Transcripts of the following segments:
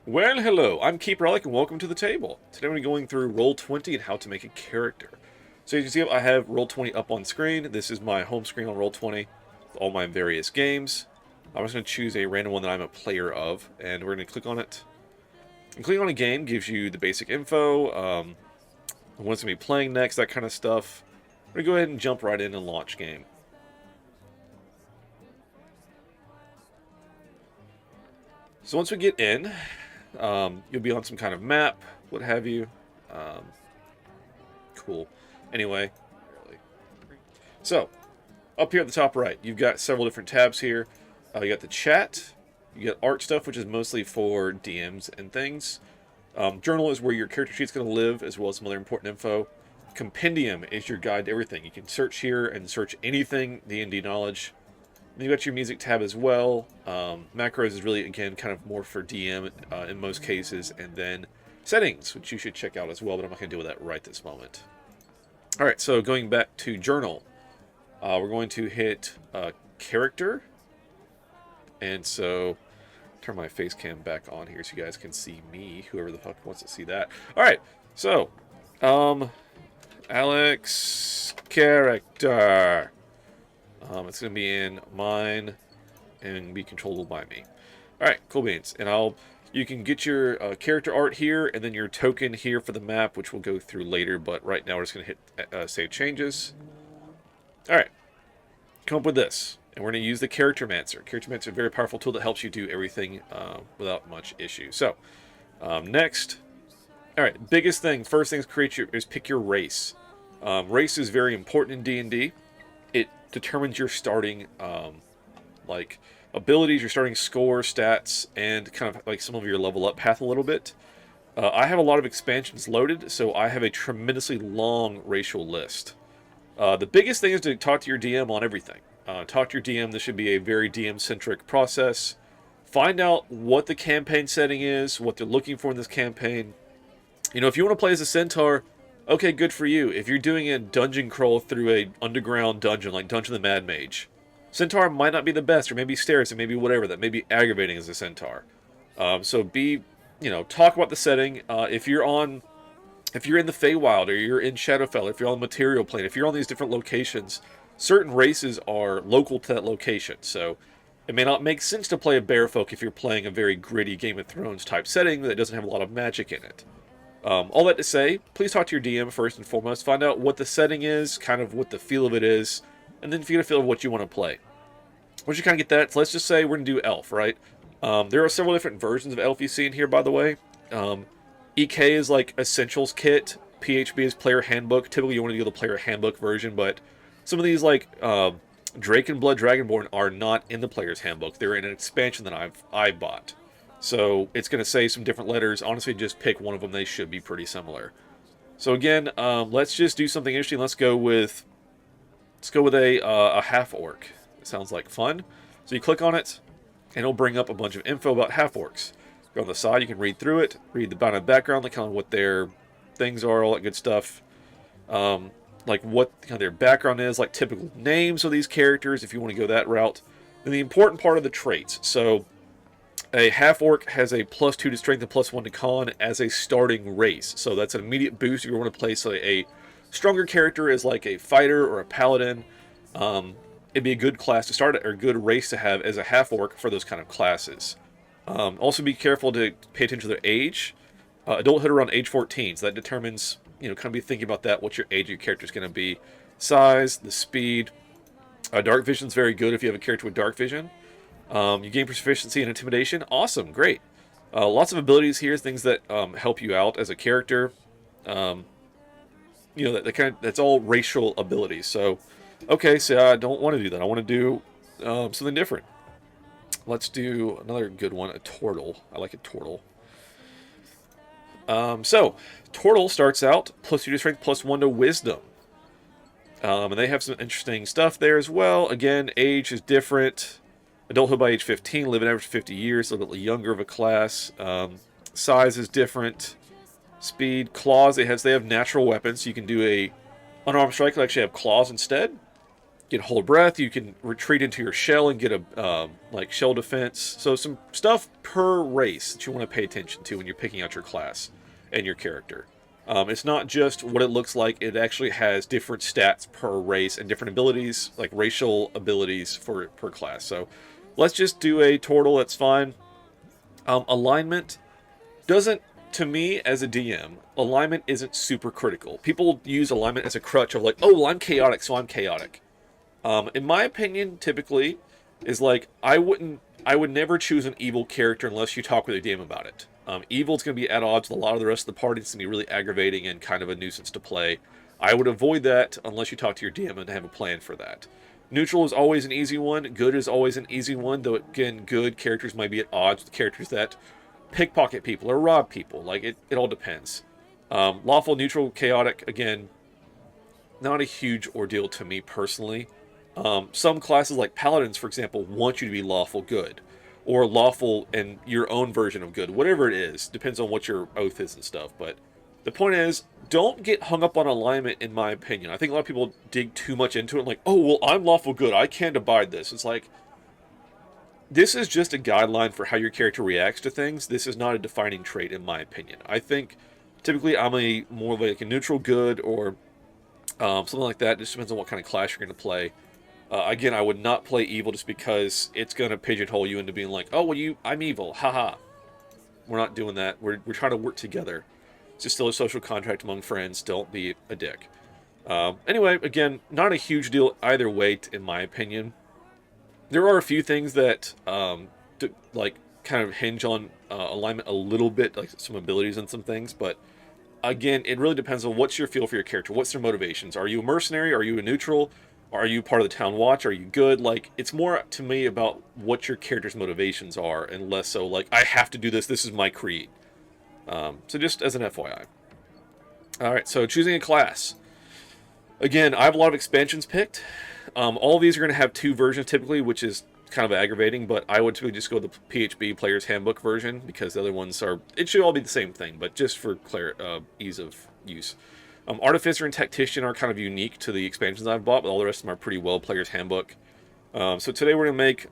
Well, hello, I'm Keep Relic and welcome to the table. Today I'm going to be going through Roll20 and how to make a character. So as you can see, I have Roll20 up on screen. This is my home screen on Roll20 with all my various games. I'm just going to choose a random one that I'm a player of, and we're going to click on it. And clicking on a game gives you the basic info, when it's going to be playing next, that kind of stuff. I'm going to go ahead and jump right in and launch game. So once we get in, you'll be on some kind of map, what have you. Cool. Anyway, so up here at the top right, you've got several different tabs here. You got the chat, you got art stuff, which is mostly for DMs and things. Journal is where your character sheet's going to live, as well as some other important info. Compendium is your guide to everything. You can search here and search anything D&D knowledge. Then you got your music tab as well. Macros is really, again, kind of more for DM in most cases. And then settings, which you should check out as well, but I'm not going to deal with that right this moment. All right, so going back to journal, we're going to hit character. And so turn my face cam back on here so you guys can see me, whoever the fuck wants to see that. All right, so Alex character. It's going to be in mine and be controllable by me. All right, cool beans. And you can get your character art here and then your token here for the map, which we'll go through later. But right now we're just going to hit save changes. All right, come up with this. And we're going to use the Character Mancer. Character Mancer is a very powerful tool that helps you do everything without much issue. So, next. All right, biggest thing, first thing is pick your race. Race is very important in D&D. It determines your starting abilities, your starting score, stats, and kind of like some of your level up path a little bit. I have a lot of expansions loaded, so I have a tremendously long racial list. The biggest thing is to talk to your DM on everything. Talk to your DM. This should be a very DM-centric process. Find out what the campaign setting is, what they're looking for in this campaign. You know, if you want to play as a centaur, okay, good for you. If you're doing a dungeon crawl through a underground dungeon, like Dungeon of the Mad Mage, centaur might not be the best, or maybe stairs, or maybe whatever. That may be aggravating as a centaur. So talk about the setting. If you're in the Feywild, or you're in Shadowfell, if you're on the Material Plane, if you're on these different locations, certain races are local to that location. So it may not make sense to play a bearfolk if you're playing a very gritty Game of Thrones type setting that doesn't have a lot of magic in it. All that to say, please talk to your DM first and foremost. Find out what the setting is, kind of what the feel of it is, and then get a feel of what you want to play. Once you kind of get that, so let's just say we're going to do Elf, right? There are several different versions of Elf you see in here, by the way. EK is like Essentials Kit. PHB is Player Handbook. Typically you want to do the Player Handbook version, but some of these like Drake and Blood Dragonborn are not in the Player's Handbook. They're in an expansion that I've bought. So it's going to say some different letters. Honestly, just pick one of them. They should be pretty similar. So again, let's just do something interesting. Let's go with a half orc. It sounds like fun. So you click on it, and it'll bring up a bunch of info about half orcs. Go on the side, you can read through it, read about the background, like kind of what their things are, all that good stuff. Like what kind of their background is, like typical names of these characters, if you want to go that route. Then the important part of the traits. So a half-orc has a +2 to strength and +1 to con as a starting race. So that's an immediate boost if you want to play a stronger character as like a fighter or a paladin. It'd be a good class to start, or a good race to have as a half-orc for those kind of classes. Also be careful to pay attention to their age. Adulthood around age 14, so that determines, kind of be thinking about that, what your age of your character is going to be. Size, the speed. Dark vision is very good if you have a character with dark vision. You gain proficiency and intimidation. Awesome, great. Lots of abilities here, things that help you out as a character. That's all racial abilities. So, okay, so I don't want to do that. I want to do something different. Let's do another good one, a turtle. I like a turtle. So, turtle starts out +2 to strength, +1 to wisdom. And they have some interesting stuff there as well. Again, age is different. Adulthood by age 15, live an average of 50 years, a little bit younger of a class. Size is different. Speed, claws, they have natural weapons, so you can do a unarmed strike and actually have claws instead. get hold breath. You can retreat into your shell and get a like shell defense. So some stuff per race that you want to pay attention to when you're picking out your class and your character. It's not just what it looks like. It actually has different stats per race and different abilities, like racial abilities for per class. So let's just do a turtle. That's fine. Alignment doesn't, to me as a DM, alignment isn't super critical. People use alignment as a crutch of like, oh, well, I'm chaotic, so I'm chaotic. In my opinion, typically, is like I would never choose an evil character unless you talk with your DM about it. Evil's going to be at odds with a lot of the rest of the party. It's going to be really aggravating and kind of a nuisance to play. I would avoid that unless you talk to your DM and have a plan for that. Neutral is always an easy one. Good is always an easy one, though again, good characters might be at odds with characters that pickpocket people or rob people. Like, it all depends. Lawful, neutral, chaotic, again, not a huge ordeal to me personally. Some classes like paladins, for example, want you to be lawful good, or lawful and your own version of good, whatever it is. Depends on what your oath is and stuff. But the point is, don't get hung up on alignment, in my opinion. I think a lot of people dig too much into it, like, oh, well, I'm lawful good, I can't abide this. It's like, this is just a guideline for how your character reacts to things. This is not a defining trait, in my opinion. I think typically I'm a more of like a neutral good or something like that. It just depends on what kind of class you're going to play. Again, I would not play evil just because it's going to pigeonhole you into being like, oh, well, I'm evil, haha. We're not doing that. We're trying to work together. It's just still a social contract among friends. Don't be a dick. Anyway, again, not a huge deal either way, in my opinion. There are a few things that like kind of hinge on alignment a little bit, like some abilities and some things, but again, it really depends on what's your feel for your character. What's their motivations? Are you a mercenary? Are you a neutral? Are you part of the town watch? Are you good? Like, it's more to me about what your character's motivations are, and less so like, I have to do this. This is my creed. So just as an FYI. All right, so choosing a class. Again, I have a lot of expansions picked. All of these are going to have 2 versions typically, which is kind of aggravating, but I would typically just go with the PHB Player's Handbook version, because the other ones are, it should all be the same thing, but just for ease of use. Artificer and Tactician are kind of unique to the expansions I've bought, but all the rest of them are pretty well Player's Handbook. So today we're going to make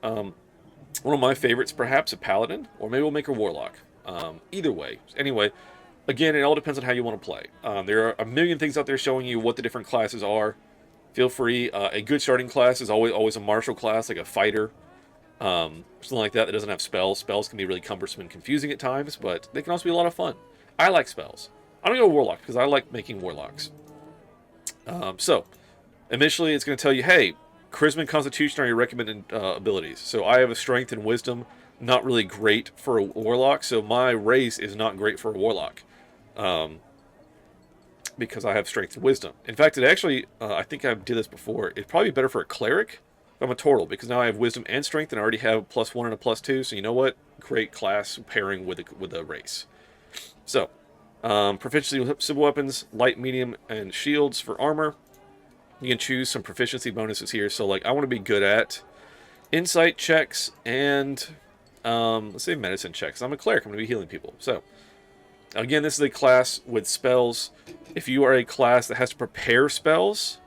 one of my favorites, perhaps a Paladin, or maybe we'll make a Warlock. Either way. Anyway, again, it all depends on how you want to play. There are a million things out there showing you what the different classes are. Feel free. A good starting class is always a martial class, like a fighter. Something like that doesn't have spells. Spells can be really cumbersome and confusing at times, but they can also be a lot of fun. I like spells. I'm going to go Warlock, because I like making Warlocks. So, initially it's going to tell you, hey, Charisma and Constitution are your recommended abilities. So I have a Strength and Wisdom, not really great for a Warlock, so my race is not great for a Warlock. Because I have Strength and Wisdom. In fact, it actually, I think I did this before, it'd probably be better for a Cleric if I'm a Turtle, because now I have Wisdom and Strength, and I already have +1 and a +2, so you know what? Great class pairing with a race. So, proficiency with simple weapons, light, medium, and shields for armor. You can choose some proficiency bonuses here. So, like, I want to be good at insight checks and, let's say medicine checks. I'm a cleric. I'm going to be healing people. So, again, this is a class with spells. If you are a class that has to prepare spells,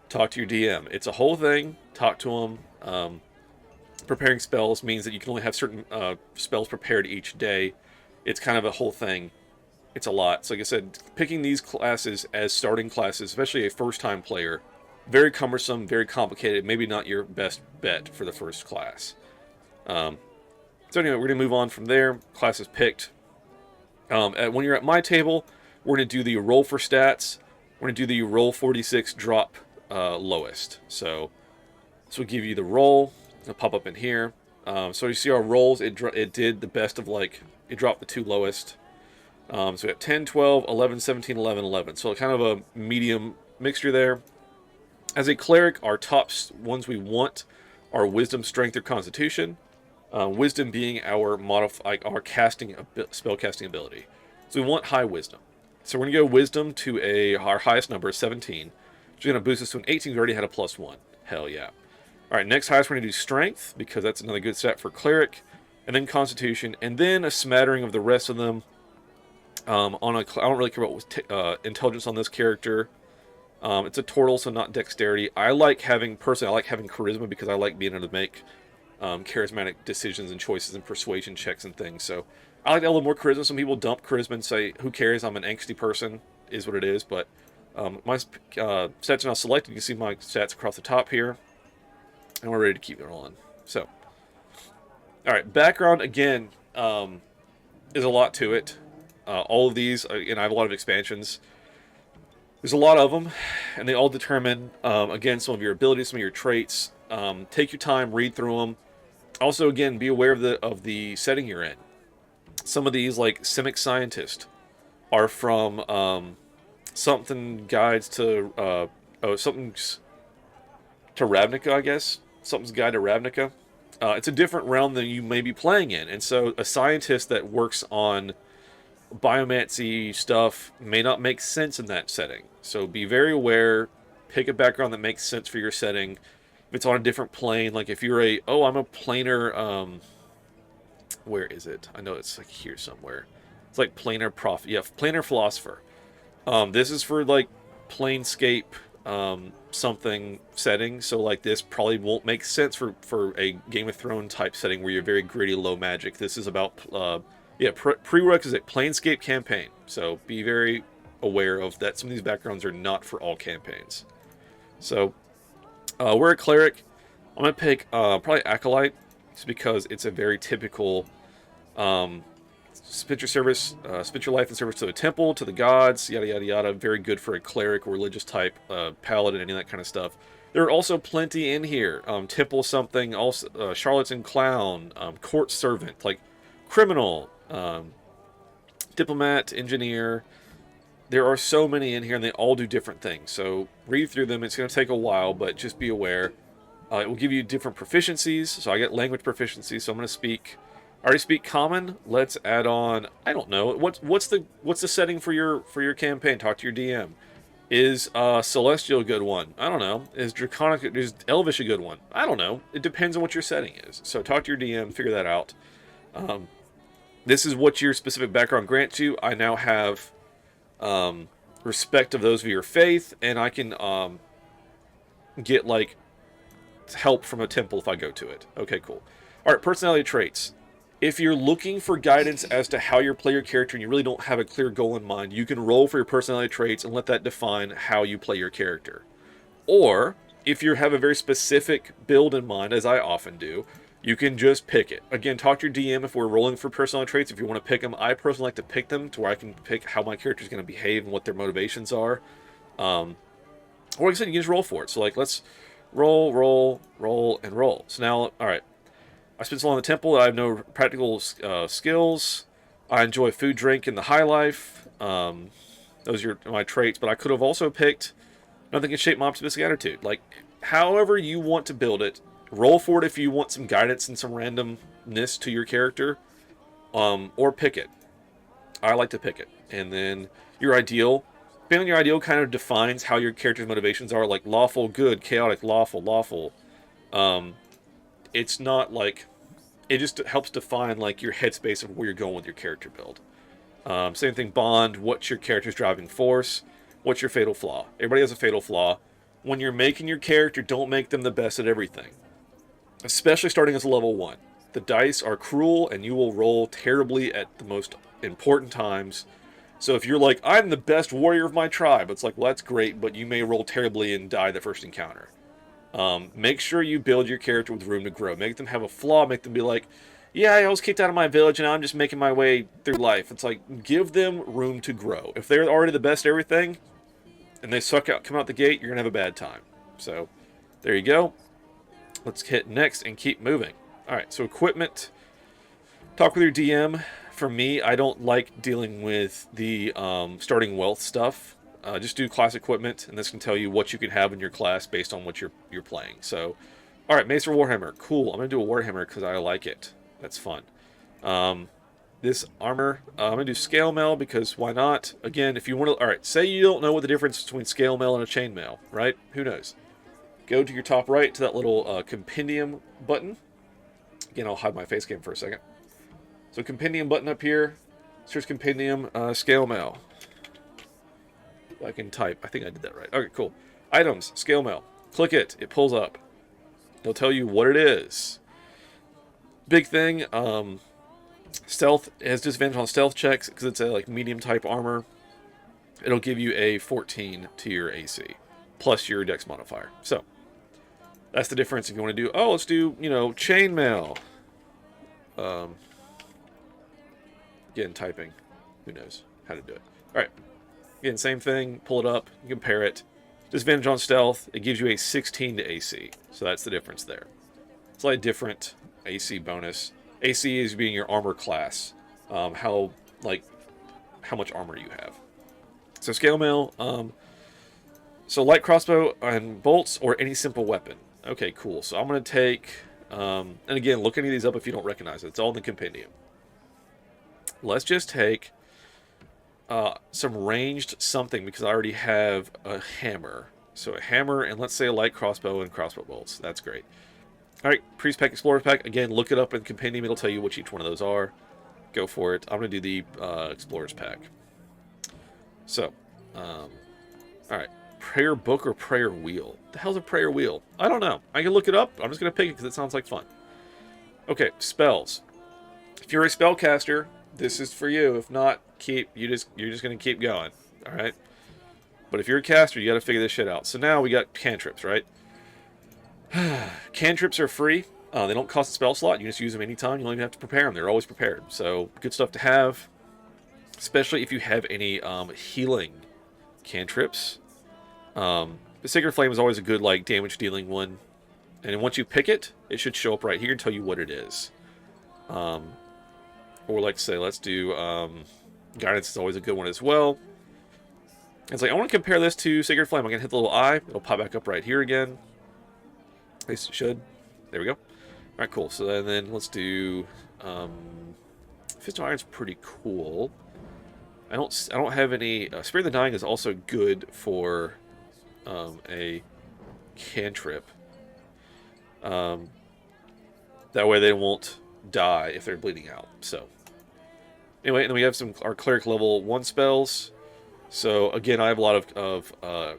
talk to your DM. It's a whole thing. Talk to them. Preparing spells means that you can only have certain spells prepared each day. It's kind of a whole thing. It's a lot. So like I said, picking these classes as starting classes, especially a first-time player, very cumbersome, very complicated, maybe not your best bet for the first class. So anyway, we're going to move on from there. Classes picked. When you're at my table, we're going to do the roll for stats. We're going to do the roll 46 drop lowest. So this will give you the roll. It'll pop up in here. So you see our rolls, it did the best of, like, it dropped the 2 lowest. So we have 10, 12, 11, 17, 11, 11. So kind of a medium mixture there. As a cleric, our top ones we want are Wisdom, Strength, or Constitution. Wisdom being our spell casting ability. So we want high Wisdom. So we're going to go Wisdom to our highest number, 17. Which is going to boost us to an 18. We already had a +1. Hell yeah. Alright, next highest we're going to do Strength, because that's another good stat for cleric. And then Constitution. And then a smattering of the rest of them. I don't really care about intelligence on this character. It's a turtle, so not dexterity. I like having charisma because I like being able to make charismatic decisions and choices and persuasion checks and things. So I like a little more charisma. Some people dump charisma and say, "Who cares? I'm an angsty person." Is what it is. But my stats are now selected. You can see my stats across the top here, and we're ready to keep rolling. So, all right, background again is a lot to it. All of these, and I have a lot of expansions. There's a lot of them, and they all determine, again, some of your abilities, some of your traits. Take your time, read through them. Also, again, be aware of the setting you're in. Some of these, like Simic Scientist, are from something guides to something's to Ravnica, I guess. Something's guide to Ravnica. It's a different realm than you may be playing in, and so a scientist that works on biomancy stuff may not make sense in that setting. So be very aware. Pick a background that makes sense for your setting. If it's on a different plane, like if you're I'm a planar, where is it? I know it's like here somewhere. It's like planar philosopher. This is for like planescape something setting. So like this probably won't make sense for a Game of Thrones type setting where you're very gritty, low magic. This is about prerequisite planescape campaign. So be very aware of that. Some of these backgrounds are not for all campaigns. So we're a cleric. I'm gonna pick probably acolyte, just because it's a very typical spend your life in service to the temple, to the gods, yada yada yada. Very good for a cleric or religious type paladin, any of that kind of stuff. There are also plenty in here. Temple something, also charlatan clown, court servant, like criminal, diplomat, engineer. There are so many in here, and they all do different things. So read through them. It's going to take a while, but just be aware. It will give you different proficiencies. So I get language proficiency. So I'm going to speak. I already speak Common. Let's add on. I don't know. What's the setting for your campaign? Talk to your DM. Is Celestial a good one? I don't know. Is Draconic? Is Elvish a good one? I don't know. It depends on what your setting is. So talk to your DM. Figure that out. This is what your specific background grants you. I now have respect of those of your faith, and I can get like help from a temple if I go to it. Okay, cool. All right, personality traits. If you're looking for guidance as to how you play your character and you really don't have a clear goal in mind, you can roll for your personality traits and let that define how you play your character. Or if you have a very specific build in mind, as I often do, you can just pick it. Again, talk to your DM if we're rolling for personality traits. If you want to pick them, I personally like to pick them to where I can pick how my character is going to behave and what their motivations are. Or like I said, you can just roll for it. So like, let's roll, and roll. So now, all right. I spent so long in the temple that I have no practical skills. I enjoy food, drink, and the high life. Those are my traits. But I could have also picked nothing can shape my optimistic attitude. Like, however you want to build it, roll for it if you want some guidance and some randomness to your character. Or pick it. I like to pick it. And then your ideal. Depending on your ideal kind of defines how your character's motivations are. Like lawful, good, chaotic, lawful. It's not like, it just helps define like your headspace of where you're going with your character build. Same thing, bond, what's your character's driving force, what's your fatal flaw. Everybody has a fatal flaw. When you're making your character, don't make them the best at everything. Especially starting as a level 1. The dice are cruel and you will roll terribly at the most important times. So if you're like, I'm the best warrior of my tribe, it's like, well, that's great, but you may roll terribly and die the first encounter. Make sure you build your character with room to grow. Make them have a flaw. Make them be like, yeah, I was kicked out of my village and I'm just making my way through life. It's like, give them room to grow. If they're already the best at everything and they come out the gate, you're going to have a bad time. So there you go. Let's hit next and keep moving. All right, so equipment. Talk with your DM. For me, I don't like dealing with the starting wealth stuff. Just do class equipment, and this can tell you what you can have in your class based on what you're playing. So, all right, Mace or Warhammer. Cool. I'm going to do a Warhammer because I like it. That's fun. This armor, I'm going to do scale mail because why not? Again, if you want to... All right, say you don't know what the difference between scale mail and a chain mail, right? Who knows? Go to your top right to that little compendium button. Again, I'll hide my face cam for a second. So compendium button up here. Search compendium, scale mail. I can type. I think I did that right. Okay, cool. Items, scale mail. Click it. It pulls up. It'll tell you what it is. Big thing, stealth has disadvantage on stealth checks because it's a like medium type armor. It'll give you a 14 to your AC plus your dex modifier. So that's the difference. If you want to do, oh, let's do, you know, chainmail. Again, typing. Who knows how to do it? All right. Again, same thing. Pull it up. You compare it. Disadvantage on stealth. It gives you a 16 to AC. So that's the difference there. Slightly different AC bonus. AC is being your armor class. How much armor you have. So scale mail. So light crossbow and bolts or any simple weapon. Okay, cool. So I'm going to take... and again, look any of these up if you don't recognize it. It's all in the compendium. Let's just take some ranged something because I already have a hammer. So a hammer and let's say a light crossbow and crossbow bolts. That's great. All right, Priest Pack, Explorer's Pack. Again, look it up in the compendium. It'll tell you which each one of those are. Go for it. I'm going to do the Explorer's Pack. So, all right. Prayer book or prayer wheel? The hell's a prayer wheel? I don't know. I can look it up. I'm just going to pick it because it sounds like fun. Okay, spells. If you're a spellcaster, this is for you. If not, you're just going to keep going. All right. But if you're a caster, you got to figure this shit out. So now we got cantrips, right? Cantrips are free. They don't cost a spell slot. You just use them anytime. You don't even have to prepare them. They're always prepared. So good stuff to have, especially if you have any healing cantrips. The Sacred Flame is always a good like damage dealing one. And once you pick it, it should show up right here and tell you what it is. Or like say, let's do Guidance is always a good one as well. It's like, I want to compare this to Sacred Flame. I'm going to hit the little eye. It'll pop back up right here again. At least it should. There we go. Alright, cool. So then let's do... Fist of Iron's pretty cool. I don't have any... Spirit of the Dying is also good for a cantrip. That way they won't die if they're bleeding out. So anyway, and then we have our Cleric level 1 spells. So again, I have a lot of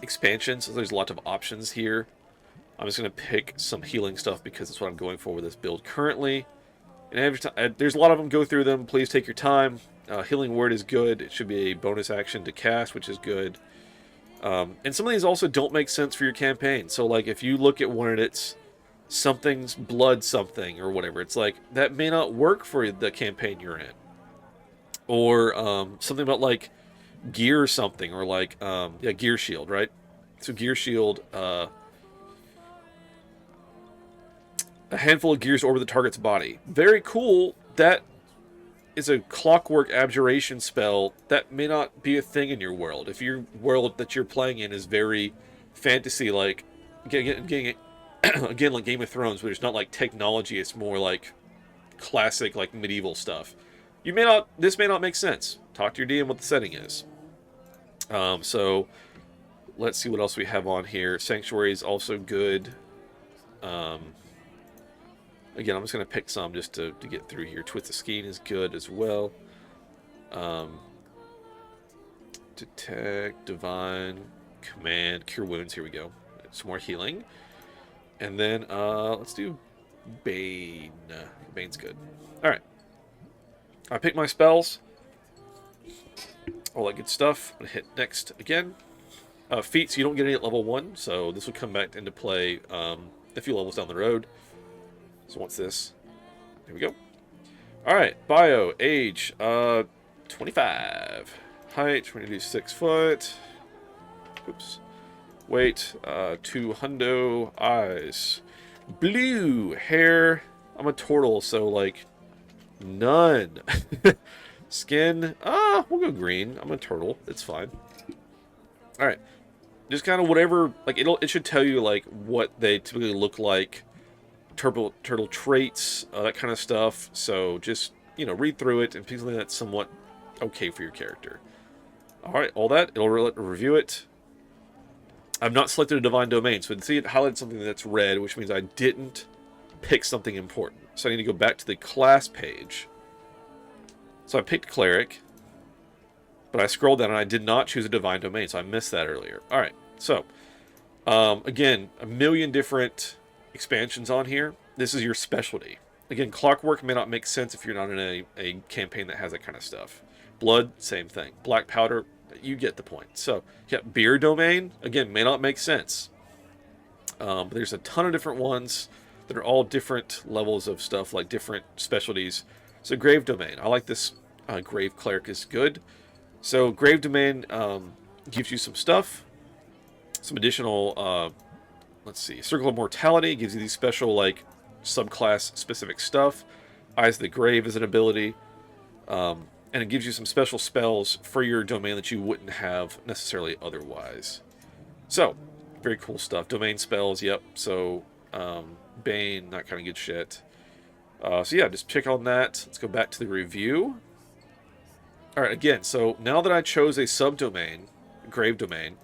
expansions. So there's a lot of options here. I'm just going to pick some healing stuff because that's what I'm going for with this build currently. And every time, there's a lot of them. Go through them. Please take your time. Healing Word is good. It should be a bonus action to cast, which is good. And some of these also don't make sense for your campaign. So like if you look at one and it's something's blood something or whatever, it's like that may not work for the campaign you're in. Or something about like gear something or like gear shield, right? So gear shield, a handful of gears orbit the target's body. Very cool. That is a clockwork abjuration spell that may not be a thing in your world. If your world that you're playing in is very fantasy, like again like Game of Thrones, where it's not like technology, it's more like classic like medieval stuff. This may not make sense. Talk to your DM what the setting is. So let's see what else we have on here. Sanctuary is also good. Again, I'm just going to pick some just to get through here. Twist of Skein is good as well. Detect, Divine, Command, Cure Wounds. Here we go. Some more healing. And then let's do Bane. Bane's good. Alright. I picked my spells. All that good stuff. I'm going to hit next again. Feats, you don't get any at level 1, so this will come back into play a few levels down the road. So what's this? Here we go. Alright, bio, age, 25. Height, we're going to do 6 foot. Oops. Weight, 200. Eyes. Blue. Hair, I'm a turtle, so like, none. Skin, we'll go green. I'm a turtle, it's fine. Alright. Just kind of whatever, like, it should tell you, like, what they typically look like. Turtle traits, that kind of stuff. So just, read through it and pick something that's somewhat okay for your character. Alright, all that. It'll review it. I've not selected a Divine Domain, so see it highlighted something that's red, which means I didn't pick something important. So I need to go back to the class page. So I picked Cleric. But I scrolled down and I did not choose a divine domain, so I missed that earlier. All right, so again, a million different expansions on here. This is your specialty. Again, Clockwork may not make sense if you're not in a campaign that has that kind of stuff. Blood, same thing. Black Powder, you get the point. So, yeah, Beer Domain, again, may not make sense. But there's a ton of different ones that are all different levels of stuff, like different specialties. So, Grave Domain, I like this. Grave Cleric is good. So, Grave Domain gives you some stuff. Some additional, let's see, Circle of Mortality gives you these special, like, subclass specific stuff. Eyes of the Grave is an ability. And it gives you some special spells for your domain that you wouldn't have necessarily otherwise. So, very cool stuff. Domain spells, yep. So, Bane, that kind of good shit. So yeah, just pick on that. Let's go back to the review. Alright, again, so now that I chose a subdomain, Grave Domain,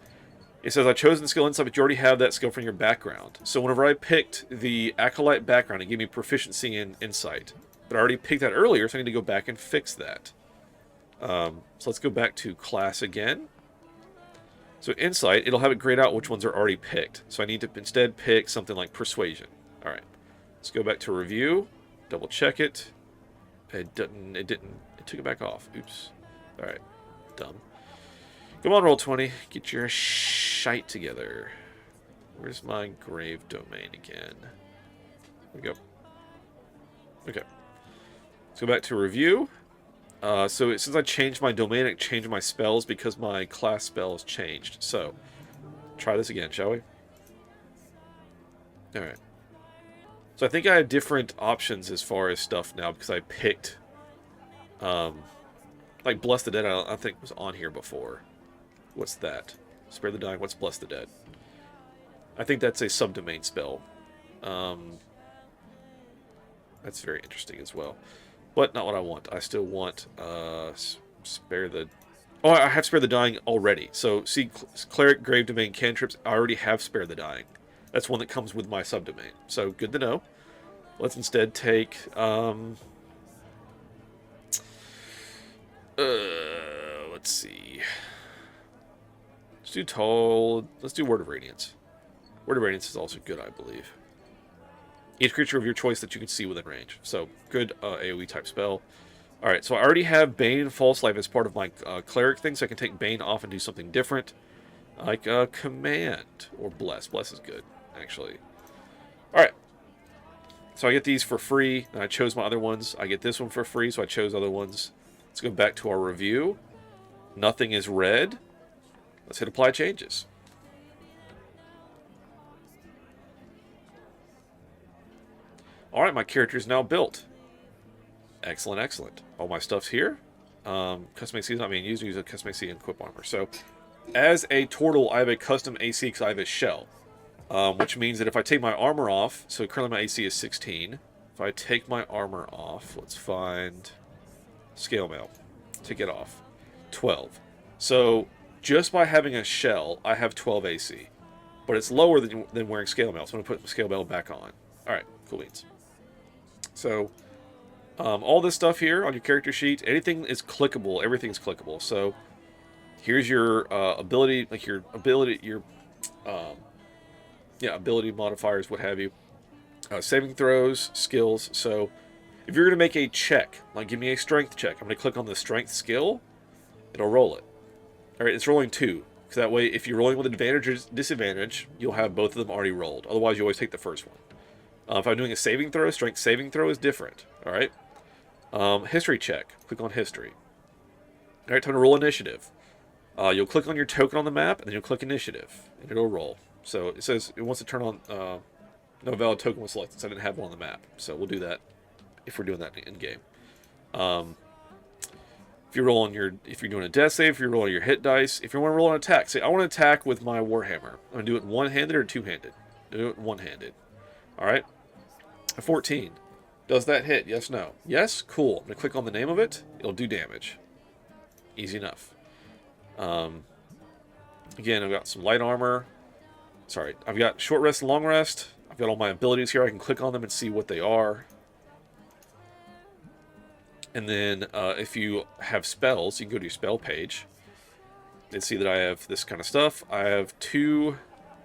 it says I've chosen skill insight, but you already have that skill from your background. So whenever I picked the Acolyte background, it gave me proficiency in insight. But I already picked that earlier, so I need to go back and fix that. So let's go back to class again. So insight, it'll have it grayed out which ones are already picked. So I need to instead pick something like persuasion. Alright, let's go back to review, double check it. It took it back off. Oops. Alright, dumb. Come on, Roll20, get your shite together. Where's my Grave Domain again? There we go. Okay. Let's go back to review. So since I changed my domain, it changed my spells because my class spells changed. So, try this again, shall we? Alright. So I think I have different options as far as stuff now because I picked, like Bless the Dead, I think was on here before. What's that? Spare the Dying, what's Bless the Dead? I think that's a subdomain spell. That's very interesting as well. But not what I want. I still want Spare the... Oh, I have Spare the Dying already. So, see, Cleric, Grave Domain, Cantrips, I already have Spare the Dying. That's one that comes with my subdomain. So, good to know. Let's instead take... let's see... Let's do Word of Radiance. Word of Radiance is also good, I believe. Each creature of your choice that you can see within range. So, good AoE type spell. Alright, so I already have Bane and False Life as part of my Cleric thing, so I can take Bane off and do something different. Like Command or Bless. Bless is good, actually. Alright. So I get these for free, and I chose my other ones. I get this one for free, so I chose other ones. Let's go back to our review. Nothing is red. Let's hit Apply Changes. Alright, my character is now built. Excellent, excellent. All my stuff's here. Custom AC is not being used. We use a custom AC and equip armor. So, as a turtle, I have a custom AC because I have a shell. Which means that if I take my armor off, so currently my AC is 16. If I take my armor off, let's find Scale Mail. Take it off. 12. So, just by having a shell, I have 12 AC. But it's lower than wearing Scale Mail, so I'm going to put Scale Mail back on. Alright, cool beans. So, all this stuff here on your character sheet, anything is clickable. Everything's clickable. So, here's your ability, like your ability, ability modifiers, what have you. Saving throws, skills. So, if you're going to make a check, like give me a strength check, I'm going to click on the strength skill, it'll roll it. Alright, it's rolling 2. Because that way, if you're rolling with advantage or disadvantage, you'll have both of them already rolled. Otherwise, you always take the first one. If I'm doing a saving throw, strength saving throw is different. Alright? History check. Click on history. Alright, time to roll initiative. You'll click on your token on the map, and then you'll click initiative. And it'll roll. So it says it wants to turn on no valid token was selected, so I didn't have one on the map. So we'll do that if we're doing that in-game. If you're doing a death save, if you're rolling your hit dice, if you want to roll an attack, say I want to attack with my Warhammer. I'm going to do it one-handed or two-handed. Do it one-handed. Alright? A 14. Does that hit? Yes, no. Yes? Cool. I'm going to click on the name of it. It'll do damage. Easy enough. Again, I've got some light armor. Sorry, I've got short rest and long rest. I've got all my abilities here. I can click on them and see what they are. And then if you have spells, you can go to your spell page. and see that I have this kind of stuff. I have two.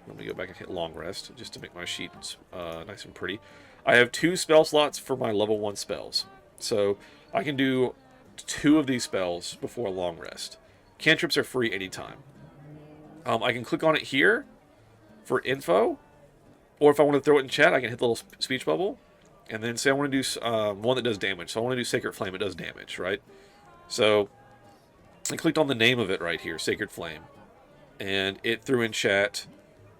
Let me go back and hit long rest just to make my sheet nice and pretty. I have 2 spell slots for my level 1 spells. So I can do 2 of these spells before long rest. Cantrips are free anytime. I can click on it here for info, or if I want to throw it in chat, I can hit the little speech bubble, and then say I want to do one that does damage. So I want to do Sacred Flame, it does damage, right? So I clicked on the name of it right here, Sacred Flame, and it threw in chat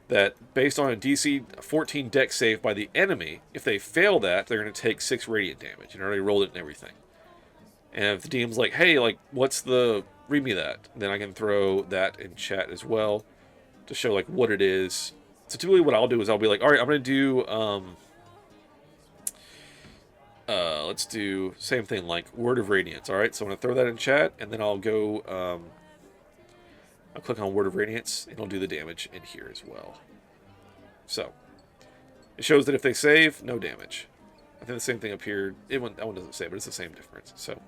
that based on a DC 14 dex save by the enemy, if they fail that, they're going to take 6 radiant damage, and I already rolled it and everything. And if the DM's like, hey, like, what's the, read me that, then I can throw that in chat as well to show, like, what it is. So typically what I'll do is I'll be like, all right, I'm going to do, let's do same thing, like Word of Radiance, all right? So I'm going to throw that in chat, and then I'll go, I'll click on Word of Radiance, and I'll do the damage in here as well. So, it shows that if they save, no damage. I think the same thing up here, that one doesn't save, but it's the same difference, so.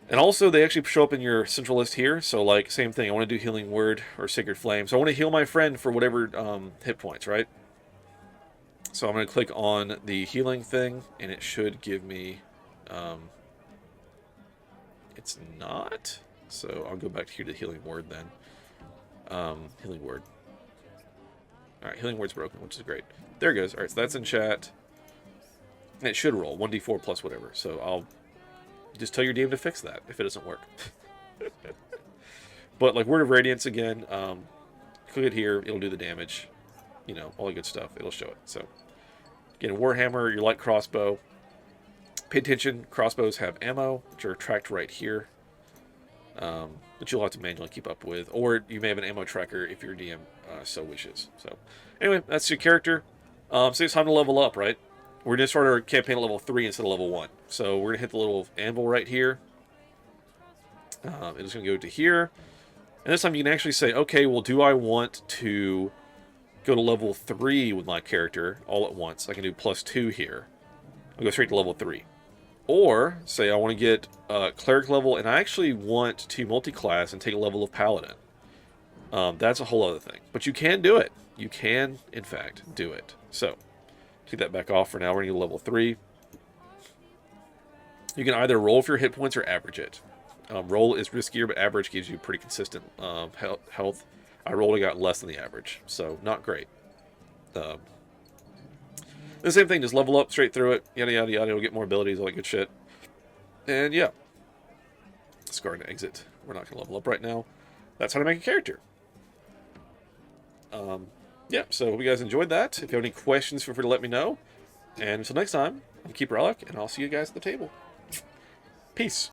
And also, they actually show up in your central list here, so like, same thing, I want to do Healing Word or Sacred Flame. So I want to heal my friend for whatever hit points, right? So I'm going to click on the healing thing, and it should give me, it's not, so I'll go back here to Healing Word then. Healing Word. Alright, Healing Word's broken, which is great. There it goes. Alright, so that's in chat. And it should roll, 1d4 plus whatever, so I'll just tell your DM to fix that if it doesn't work. But like Word of Radiance again, click it here, it'll do the damage. You know, all the good stuff, it'll show it. So, again, Warhammer, your light crossbow. Pay attention, crossbows have ammo, which are tracked right here. That you'll have to manually keep up with. Or you may have an ammo tracker if your DM so wishes. So, anyway, that's your character. So it's time to level up, right? We're going to start our campaign at level 3 instead of level 1. So we're going to hit the little anvil right here. It's going to go to here. And this time you can actually say, okay, well, do I want to go to level 3 with my character all at once? I can do +2 here. I'll go straight to level 3. Or, say I want to get cleric level, and I actually want to multi-class and take a level of paladin. That's a whole other thing. But you can do it. You can, in fact, do it. So, take that back off for now. We're going to go level 3. You can either roll for your hit points or average it. Roll is riskier, but average gives you pretty consistent health. I rolled and got less than the average, so not great. The same thing, just level up straight through it, yada yada yada, you'll get more abilities, all that good shit. And yeah. Let's go ahead and exit. We're not going to level up right now. That's how to make a character. Yeah, so hope you guys enjoyed that. If you have any questions, feel free to let me know. And until next time, I'm Keeper Alec, and I'll see you guys at the table. Peace.